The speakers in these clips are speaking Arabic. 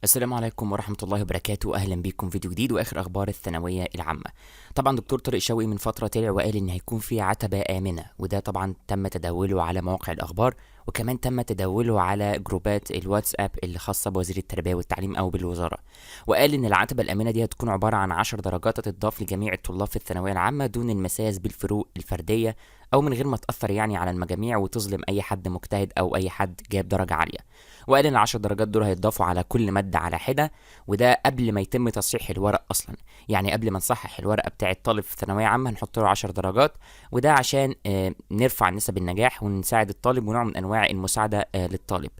السلام عليكم ورحمة الله وبركاته. أهلا بيكم فيديو جديد وآخر أخبار الثانوية العامة. طبعا دكتور طارق شوقي من فترة طلع وقال إن هيكون في عتبة آمنة، وده طبعا تم تداوله على مواقع الأخبار، وكمان تم تداوله على جروبات الواتساب اللي خاصة بوزير التربية والتعليم أو بالوزارة. وقال إن العتبة الآمنة دي هتكون عبارة عن 10 درجات تضاف لجميع الطلاب في الثانوية العامة دون المساس بالفروق الفردية، أو من غير ما تأثر يعني على المجاميع وتظلم أي حد مجتهد أو أي حد جاب درجة عالية. وقال ان ال10 درجات دول هيتضافوا على كل ماده على حده، وده قبل ما يتم تصحيح الورق اصلا. يعني قبل ما نصحح الورقه بتاع الطالب في ثانويه عامه نحط له 10 درجات، وده عشان نرفع نسب النجاح ونساعد الطالب ونوع من انواع المساعده للطالب.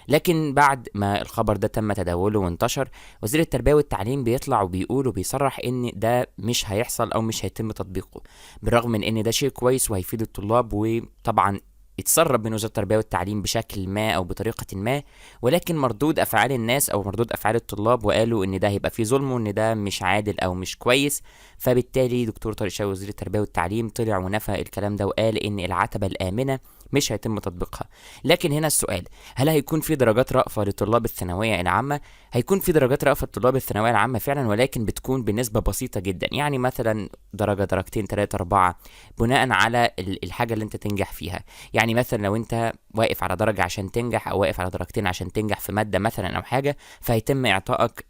لكن بعد ما الخبر ده تم تداوله وانتشر، وزير التربيه والتعليم بيطلع وبيقول وبيصرح ان ده مش هيحصل او مش هيتم تطبيقه، بالرغم من ان ده شيء كويس وهيفيد الطلاب. وطبعا اتسرب من وزارة التربية والتعليم بشكل ما أو بطريقة ما، ولكن مردود أفعال الناس أو مردود أفعال الطلاب وقالوا إن ده هيبقى فيه ظلم وإن ده مش عادل أو مش كويس. فبالتالي دكتور طارق شوقي وزير التربية والتعليم طلع ونفى الكلام ده وقال إن العتبة الآمنة مش هيتم تطبيقها. لكن هنا السؤال، هل هيكون في درجات رأفة لطلاب الثانوية العامة؟ هيكون في درجات رأفة لطلاب الثانوية العامة فعلا، ولكن بتكون بنسبة بسيطة جدا، يعني مثلا درجة درجتين ثلاثة أربعة بناء على الحاجة اللي أنت تنجح فيها. يعني مثلا لو انت واقف على درجة عشان تنجح او واقف على درجتين عشان تنجح في مادة مثلا او حاجة، فهيتم اعطائك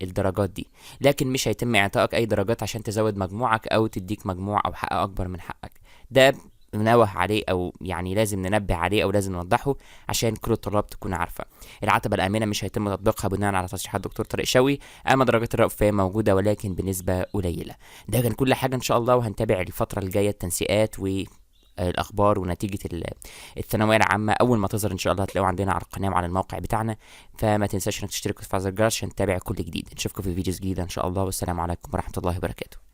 الدرجات دي. لكن مش هيتم اعطائك اي درجات عشان تزود مجموعك او تديك مجموع او حق اكبر من حقك. ده ننوه عليه او يعني لازم ننبه عليه او لازم نوضحه عشان كل الطلاب تكون عارفه. العتبه الامنه مش هيتم تطبيقها بناء على تصريحات الدكتور طارق شوقي، اما درجات الرأفة موجوده ولكن بنسبه قليله. ده كان كل حاجه ان شاء الله، وهنتابع الفتره الجايه التنسيقات الاخبار ونتيجه الثانويه العامه. اول ما تظهر ان شاء الله هتلاقوه عندنا على القناه وعلى الموقع بتاعنا. فما تنساش انك تشترك وتفعل زر الجرس عشان تتابع كل جديد. نشوفكم في فيديوز جديده ان شاء الله، والسلام عليكم ورحمه الله وبركاته.